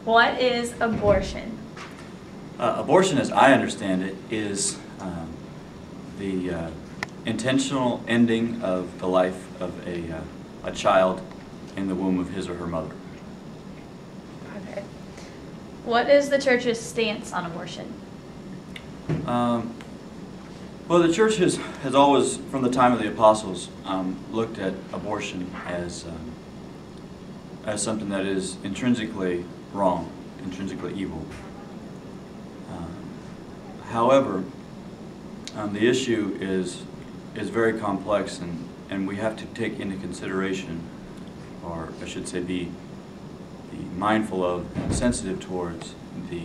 What is abortion? Abortion, as I understand it, is the intentional ending of the life of a child in the womb of his or her mother. Okay. What is the church's stance on abortion? Well, the church has always, from the time of the apostles, looked at abortion as something that is intrinsically wrong, intrinsically evil. However, the issue is very complex, and we have to take into consideration, or I should say be mindful of and sensitive towards the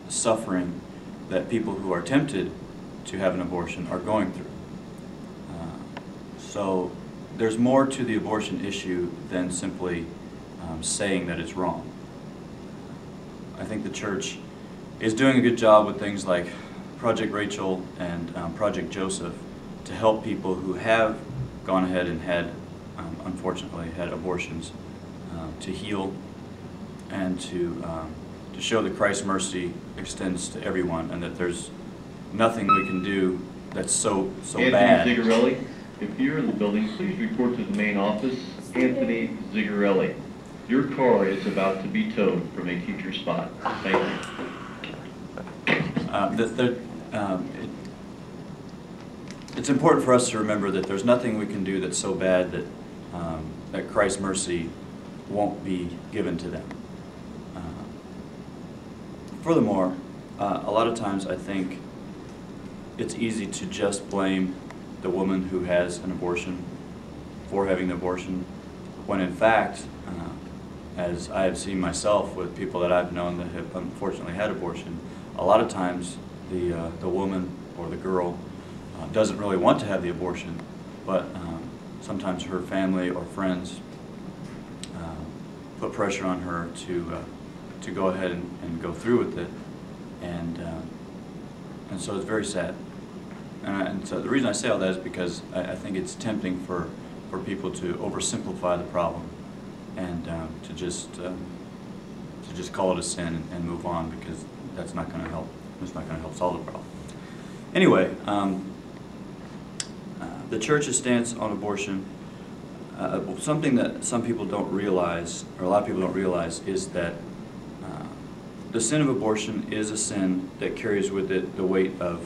suffering that people who are tempted to have an abortion are going through. So there's more to the abortion issue than simply saying that it's wrong. I think the church is doing a good job with things like Project Rachel and Project Joseph to help people who have gone ahead and had, unfortunately, had abortions to heal and to show that Christ's mercy extends to everyone, and that there's nothing we can do that's so bad. Anthony Zigarelli, if you're in the building, please report to the main office. Anthony Zigarelli, your car is about to be towed from a teacher spot. Thank you. It's important for us to remember that there's nothing we can do that's so bad that that Christ's mercy won't be given to them. Furthermore, a lot of times I think it's easy to just blame the woman who has an abortion for having the abortion, when in fact, as I have seen myself with people that I've known that have unfortunately had abortion, a lot of times the woman or the girl doesn't really want to have the abortion, but sometimes her family or friends put pressure on her to go ahead and go through with it, and so it's very sad. And so the reason I say all that is because I think it's tempting for people to oversimplify the problem and to just call it a sin and move on, because that's not going to help. It's not going to help solve the problem. Anyway, the church's stance on abortion, something that some people don't realize, or a lot of people don't realize, is that the sin of abortion is a sin that carries with it the weight of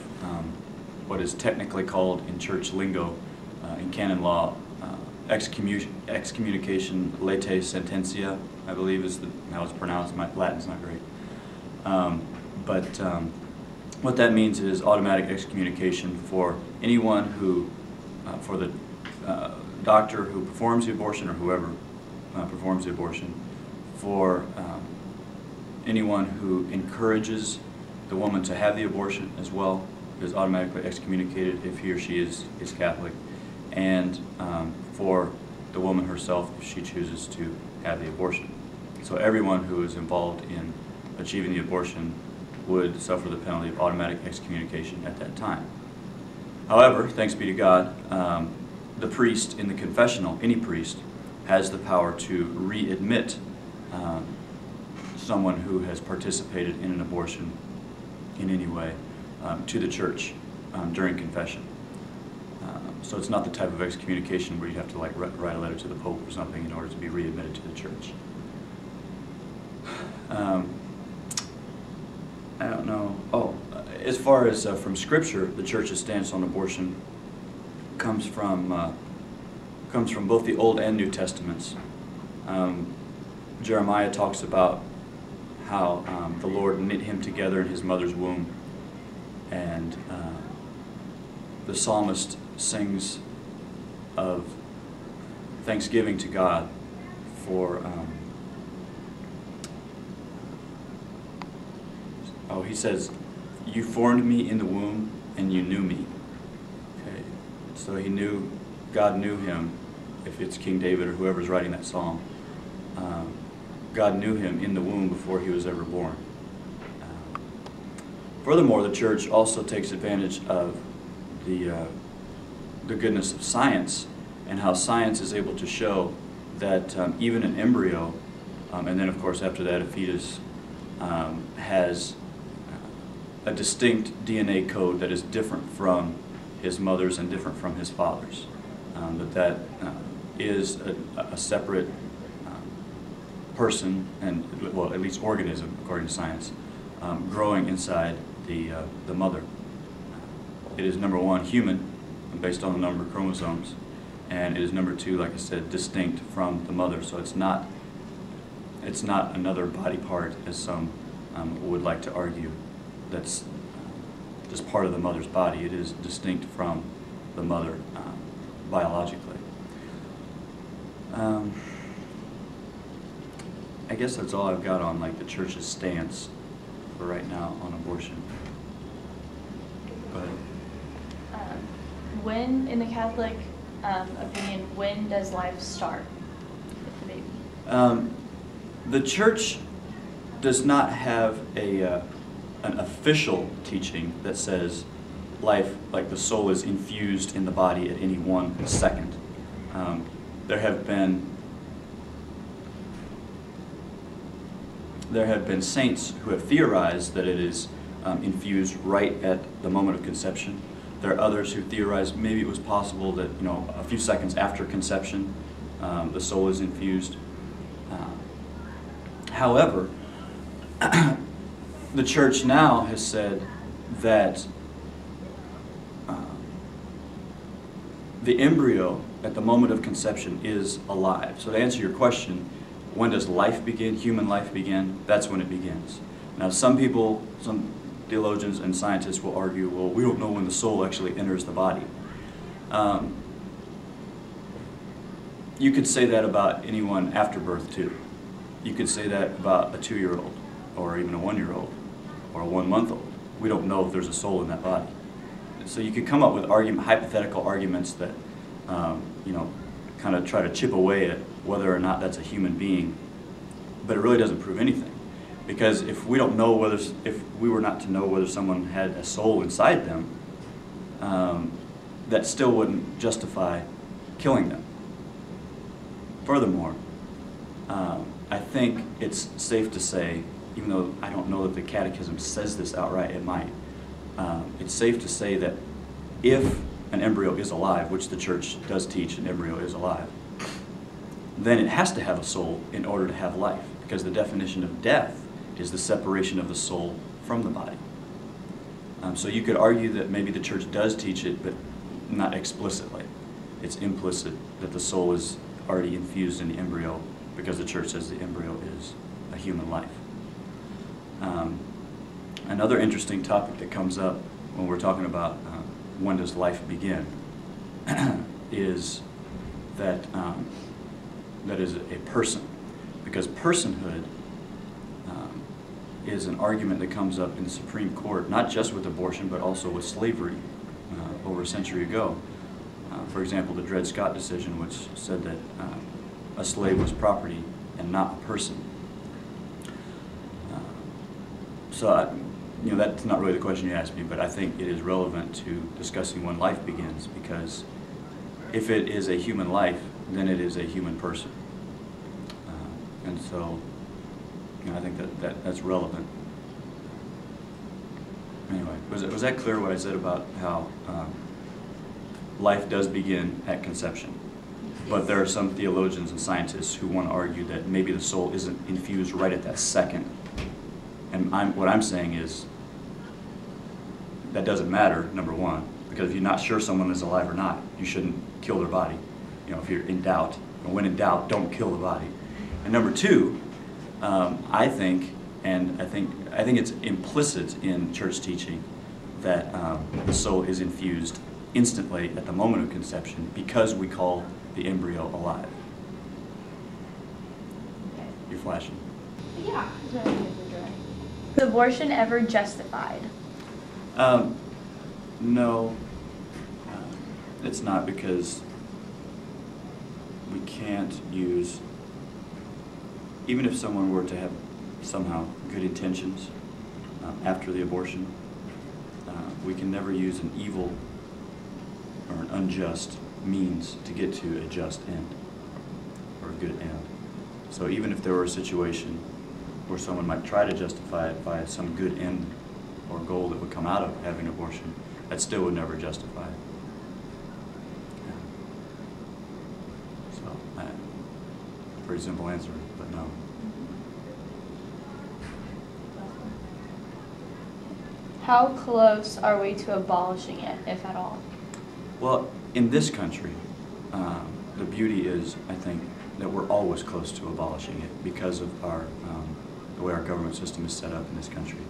what is technically called in church lingo, in canon law, excommunication latae sententia, I believe is how it's pronounced. My Latin's not great. But what that means is automatic excommunication for anyone who, for the doctor who performs the abortion, or whoever performs the abortion, for anyone who encourages the woman to have the abortion as well is automatically excommunicated if he or she is Catholic, and for the woman herself if she chooses to have the abortion. So everyone who is involved in achieving the abortion would suffer the penalty of automatic excommunication at that time. However, thanks be to God, the priest in the confessional, any priest, has the power to readmit someone who has participated in an abortion in any way to the church during confession. So it's not the type of excommunication where you have to like write a letter to the Pope or something in order to be readmitted to the church. I don't know. Oh, as far as from Scripture, the church's stance on abortion comes from both the Old and New Testaments. Jeremiah talks about how the Lord knit him together in his mother's womb, and the psalmist sings of thanksgiving to God for he says, "You formed me in the womb and you knew me." Okay, so he knew, God knew him. If it's King David or whoever's writing that psalm, God knew him in the womb before he was ever born. Furthermore, the church also takes advantage of the goodness of science, and how science is able to show that even an embryo, and then of course after that a fetus, has a distinct DNA code that is different from his mother's and different from his father's. That is a separate person, and well, at least organism, according to science, growing inside the mother. It is number one, human, based on the number of chromosomes, and it is number two, like I said, distinct from the mother. So it's not another body part, as some would like to argue, that's just part of the mother's body. It is distinct from the mother biologically. I guess that's all I've got on like the church's stance for right now on abortion. Go ahead. When, in the Catholic opinion, when does life start with the baby? The church does not have an official teaching that says life, like the soul, is infused in the body at any 1 second. There have been saints who have theorized that it is infused right at the moment of conception. There are others who theorize maybe it was possible that, you know, a few seconds after conception the soul is infused. However, the church now has said that the embryo at the moment of conception is alive. So to answer your question, when does life begin, human life begin? That's when it begins. Now some people, some theologians and scientists will argue, well, we don't know when the soul actually enters the body. You could say that about anyone after birth too. You could say that about a 2-year-old or even a 1-year-old or a 1-month-old. We don't know if there's a soul in that body. So you could come up with hypothetical arguments that you know, kind of try to chip away at whether or not that's a human being, but it really doesn't prove anything. Because if we don't know whether, if we were not to know whether someone had a soul inside them, that still wouldn't justify killing them. Furthermore, I think it's safe to say, even though I don't know that the Catechism says this outright, it might, it's safe to say that if an embryo is alive, which the church does teach an embryo is alive, then it has to have a soul in order to have life, because the definition of death is the separation of the soul from the body. So you could argue that maybe the church does teach it, but not explicitly. It's implicit that the soul is already infused in the embryo because the church says the embryo is a human life. Another interesting topic that comes up when we're talking about when does life begin is that that is a person, because personhood is an argument that comes up in the Supreme Court, not just with abortion, but also with slavery over a century ago. For example, the Dred Scott decision, which said that a slave was property and not a person. You know, that's not really the question you asked me, but I think it is relevant to discussing when life begins, because if it is a human life, then it is a human person. And so, you know, I think that's relevant. Anyway, was that clear what I said about how life does begin at conception? But there are some theologians and scientists who want to argue that maybe the soul isn't infused right at that second. And what I'm saying is that doesn't matter, number one, because if you're not sure someone is alive or not, you shouldn't kill their body. You know, if you're in doubt, and when in doubt, don't kill the body. And number two, I think it's implicit in church teaching that the soul is infused instantly at the moment of conception because we call the embryo alive. Okay. You're flashing. Yeah. Is abortion ever justified? No, it's not, because we can't use, even if someone were to have somehow good intentions after the abortion, we can never use an evil or an unjust means to get to a just end or a good end. So even if there were a situation where someone might try to justify it by some good end or goal that would come out of having an abortion, that still would never justify it. Yeah. So, pretty simple answer, but no. How close are we to abolishing it, if at all? Well, in this country, the beauty is, I think, that we're always close to abolishing it because of our the way our government system is set up in this country.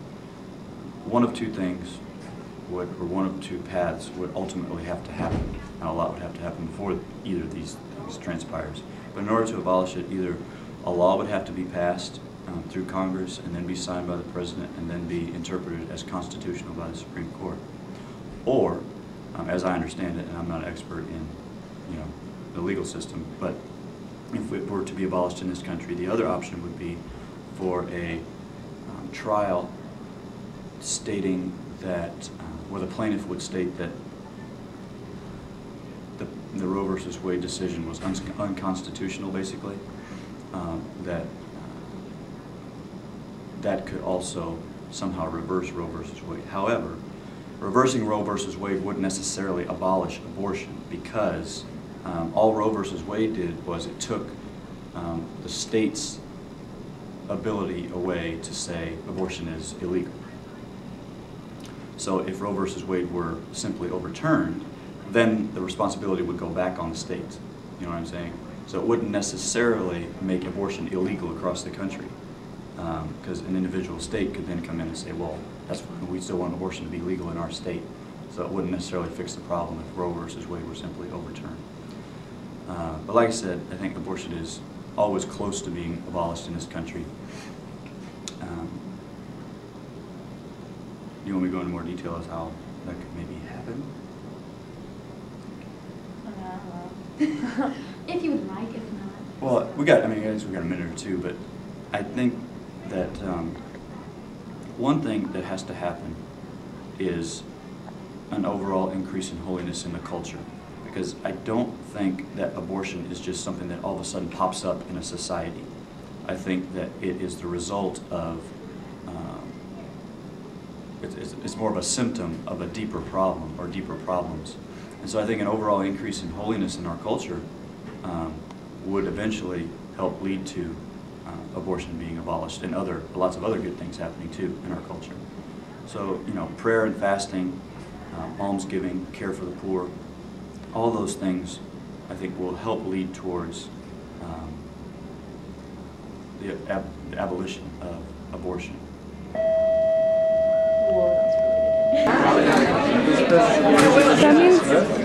One of two things would, or one of two paths would ultimately have to happen. Now, a lot would have to happen before either of these things transpires. But in order to abolish it, either a law would have to be passed through Congress and then be signed by the President and then be interpreted as constitutional by the Supreme Court. Or, as I understand it, and I'm not an expert in, the legal system, but if it were to be abolished in this country, the other option would be for a trial stating that, where the plaintiff would state that the Roe versus Wade decision was unconstitutional, basically, that could also somehow reverse Roe versus Wade. However, reversing Roe versus Wade wouldn't necessarily abolish abortion, because all Roe versus Wade did was it took the state's ability away to say abortion is illegal. So if Roe versus Wade were simply overturned, then the responsibility would go back on the states. You know what I'm saying? So it wouldn't necessarily make abortion illegal across the country, because an individual state could then come in and say, well, we still want abortion to be legal in our state. So it wouldn't necessarily fix the problem if Roe versus Wade were simply overturned. But like I said, I think abortion is always close to being abolished in this country. You want me to go into more detail as how that could maybe happen? If you would like, if not. Well, I guess we got a minute or two, but I think that one thing that has to happen is an overall increase in holiness in the culture. Because I don't think that abortion is just something that all of a sudden pops up in a society. I think that it is the result of, it's more of a symptom of a deeper problem or deeper problems. And so I think an overall increase in holiness in our culture would eventually help lead to abortion being abolished and lots of other good things happening too in our culture. So, prayer and fasting, almsgiving, care for the poor, all those things I think will help lead towards the abolition of abortion. Whoa, that's really good.